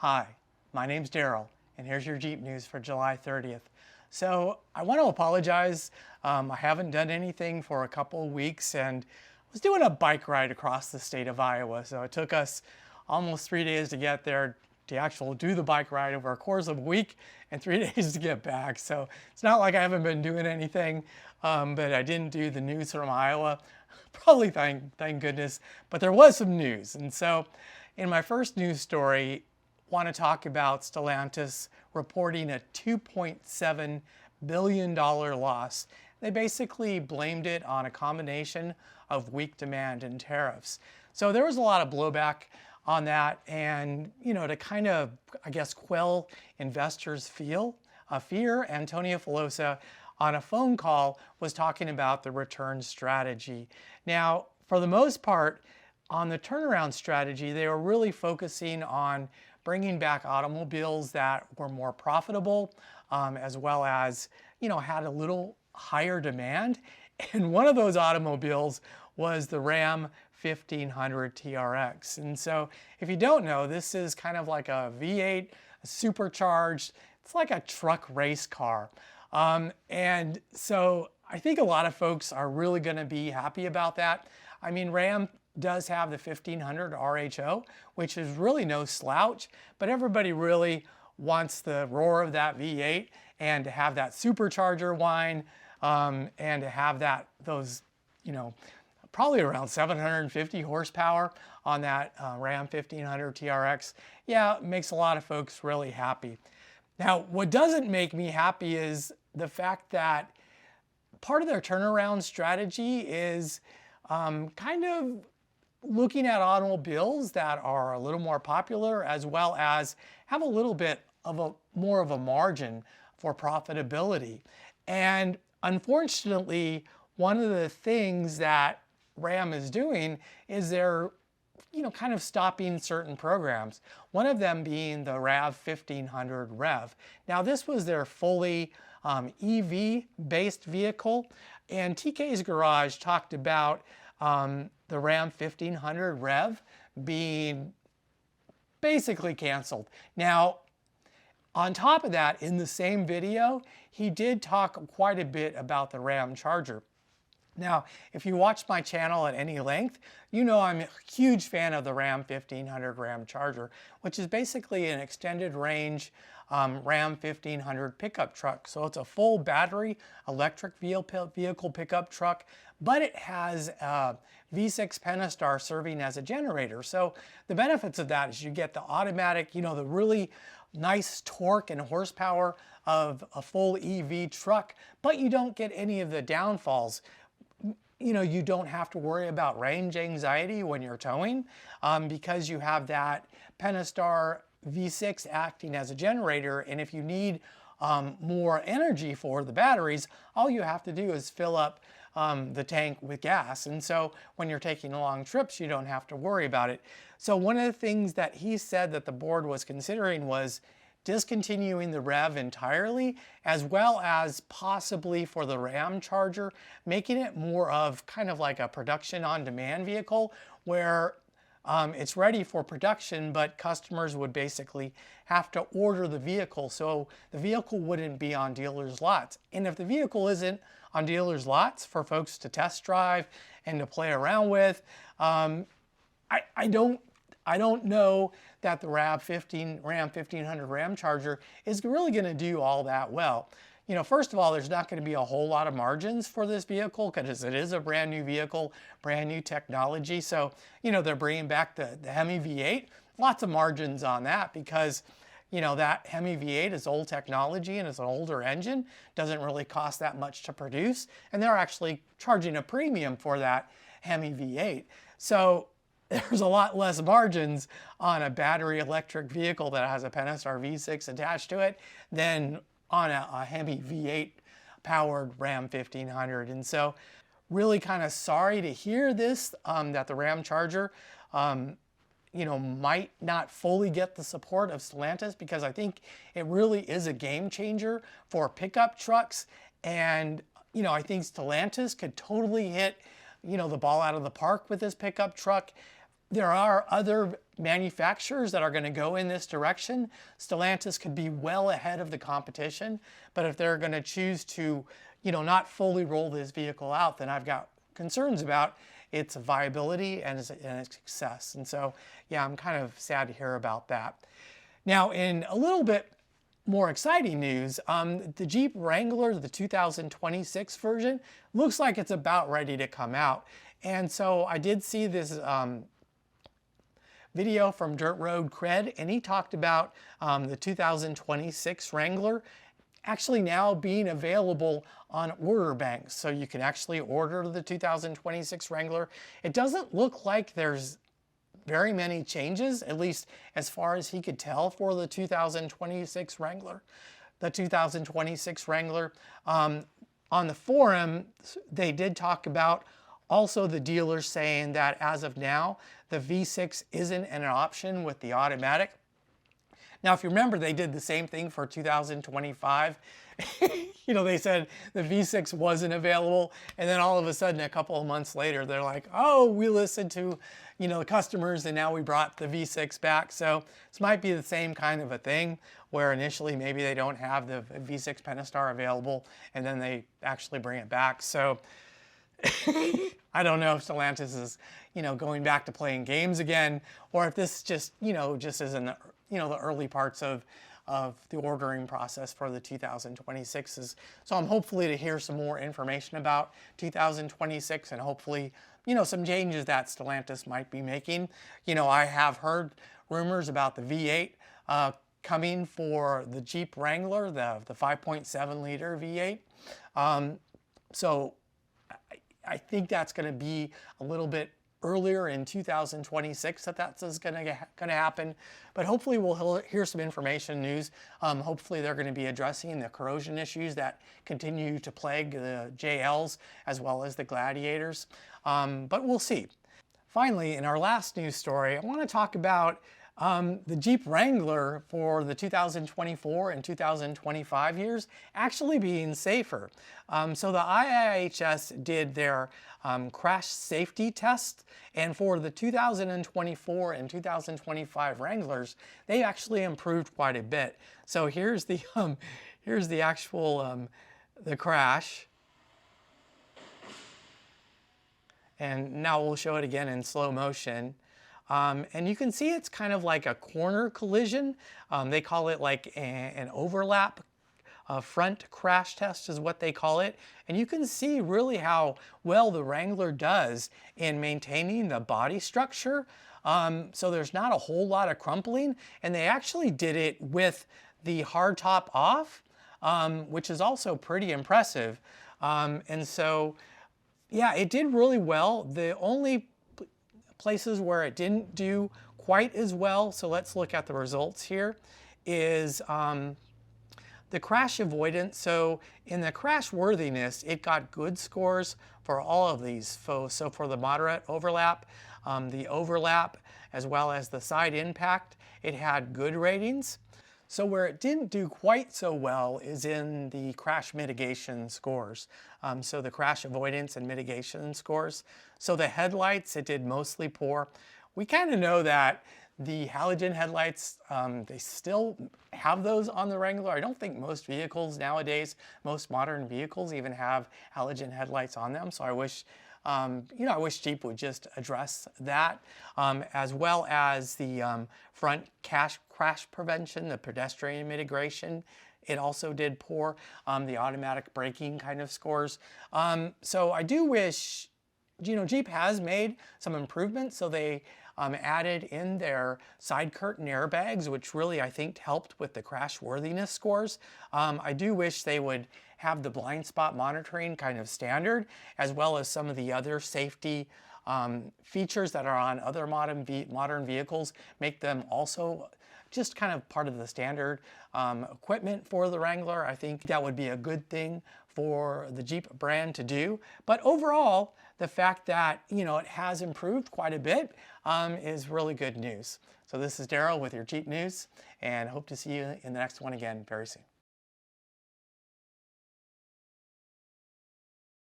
Hi, my name's Daryl, and here's your Jeep news for July 30th. So I want to apologize. I haven't done anything for a couple of weeks and was doing a bike ride across the state of Iowa. So it took us almost 3 days to get there to actually do the bike ride over a course of a week and 3 days to get back. So it's not like I haven't been doing anything, but I didn't do the news from Iowa. Probably thank goodness, but there was some news. And so in my first news story, want to talk about Stellantis reporting a $2.7 billion loss. They basically blamed it on a combination of weak demand and tariffs. So there was a lot of blowback on that, and to kind of, I guess, quell investors' fear, Antonio Filosa on a phone call was talking about the return strategy. Now, for the most part, on the turnaround strategy, they were really focusing on bringing back automobiles that were more profitable, as well as, had a little higher demand. And one of those automobiles was the Ram 1500 TRX. And so if you don't know, this is kind of like a V8, a supercharged, it's like a truck race car. And so I think a lot of folks are really going to be happy about that. I mean, Ram does have the 1500 RHO, which is really no slouch, but everybody really wants the roar of that V8 and to have that supercharger whine, and to have those, probably around 750 horsepower on that Ram 1500 TRX. Yeah, it makes a lot of folks really happy. Now, what doesn't make me happy is the fact that part of their turnaround strategy is kind of looking at automobiles that are a little more popular, as well as have a little bit of more of a margin for profitability. And unfortunately, one of the things that Ram is doing is they're kind of stopping certain programs. One of them being the RAV 1500 REV. Now, this was their fully EV-based vehicle, and TK's Garage talked about the Ram 1500 REV being basically canceled. Now, on top of that, in the same video, he did talk quite a bit about the RamCharger. Now, if you watch my channel at any length, I'm a huge fan of the Ram 1500 RamCharger, which is basically an extended range Ram 1500 pickup truck. So it's a full battery electric vehicle pickup truck, but it has a V6 Pentastar serving as a generator. So the benefits of that is you get the automatic, the really nice torque and horsepower of a full EV truck, but you don't get any of the downfalls. You don't have to worry about range anxiety when you're towing, because you have that Pentastar V6 acting as a generator. And if you need more energy for the batteries, all you have to do is fill up the tank with gas. And so when you're taking long trips, you don't have to worry about it. So one of the things that he said that the board was considering was discontinuing the REV entirely, as well as possibly for the RamCharger, making it more of kind of like a production on demand vehicle where it's ready for production, but customers would basically have to order the vehicle. So the vehicle wouldn't be on dealers' lots. And if the vehicle isn't on dealers' lots for folks to test drive and to play around with, I don't know that the Ram 1500 RamCharger is really going to do all that well. First of all, there's not going to be a whole lot of margins for this vehicle because it is a brand new vehicle, brand new technology. So, they're bringing back the Hemi V8, lots of margins on that because, that Hemi V8 is old technology and it's an older engine, doesn't really cost that much to produce. And they're actually charging a premium for that Hemi V8. So there's a lot less margins on a battery electric vehicle that has a Pentastar V6 attached to it than on a Hemi V8 powered Ram 1500. And so really kind of sorry to hear this, that the RamCharger, might not fully get the support of Stellantis, because I think it really is a game changer for pickup trucks. And, I think Stellantis could totally hit, the ball out of the park with this pickup truck. There are other manufacturers that are going to go in this direction. Stellantis could be well ahead of the competition, but if they're going to choose to, not fully roll this vehicle out, then I've got concerns about its viability and its success. And so, yeah, I'm kind of sad to hear about that. Now, in a little bit more exciting news, the Jeep Wrangler, the 2026 version, looks like it's about ready to come out. And so I did see this video from Dirt Road Cred, and he talked about the 2026 Wrangler actually now being available on order banks. So you can actually order the 2026 Wrangler. It doesn't look like there's very many changes, at least as far as he could tell, for the 2026 Wrangler. The 2026 Wrangler, on the forum, they did talk about also the dealers saying that as of now, the V6 isn't an option with the automatic. Now, if you remember, they did the same thing for 2025. They said the V6 wasn't available, and then all of a sudden, a couple of months later, they're like, oh, we listened to, the customers, and now we brought the V6 back. So this might be the same kind of a thing, where initially maybe they don't have the V6 Pentastar available, and then they actually bring it back. So I don't know if Stellantis is, going back to playing games again, or if this just, just is in the, the early parts of the ordering process for the 2026s. So I'm hopefully to hear some more information about 2026 and hopefully, some changes that Stellantis might be making. I have heard rumors about the V8 coming for the Jeep Wrangler, the 5.7 liter V8. So I think that's going to be a little bit earlier in 2026 that's going to happen, but hopefully we'll hear some information news. Hopefully they're going to be addressing the corrosion issues that continue to plague the JLs as well as the Gladiators, but we'll see. Finally, in our last news story, I want to talk about the Jeep Wrangler for the 2024 and 2025 years actually being safer. So the IIHS did their crash safety test, and for the 2024 and 2025 Wranglers, they actually improved quite a bit. So here's the actual the crash. And now we'll show it again in slow motion. And you can see it's kind of like a corner collision. They call it like an overlap front crash test is what they call it. And you can see really how well the Wrangler does in maintaining the body structure. So there's not a whole lot of crumpling. And they actually did it with the hardtop off, which is also pretty impressive. And so, yeah, it did really well. The only places where it didn't do quite as well, so let's look at the results here, is the crash avoidance. So in the crash worthiness, it got good scores for all of these. So for the moderate overlap, the overlap, as well as the side impact, it had good ratings. So where it didn't do quite so well is in the crash mitigation scores. So the crash avoidance and mitigation scores. So the headlights, it did mostly poor. We kind of know that the halogen headlights, they still have those on the Wrangler. I don't think most vehicles nowadays, most modern vehicles even have halogen headlights on them. So I wish, I wish Jeep would just address that, as well as the front crash prevention, the pedestrian mitigation. It also did poor, the automatic braking kind of scores. So I do wish, Jeep has made some improvements. So they added in their side curtain airbags, which really I think helped with the crash worthiness scores. I do wish they would have the blind spot monitoring kind of standard, as well as some of the other safety features that are on other modern vehicles, make them also just kind of part of the standard equipment for the Wrangler. I think that would be a good thing for the Jeep brand to do. But overall, the fact that, it has improved quite a bit is really good news. So this is Daryl with your Jeep News, and hope to see you in the next one again very soon.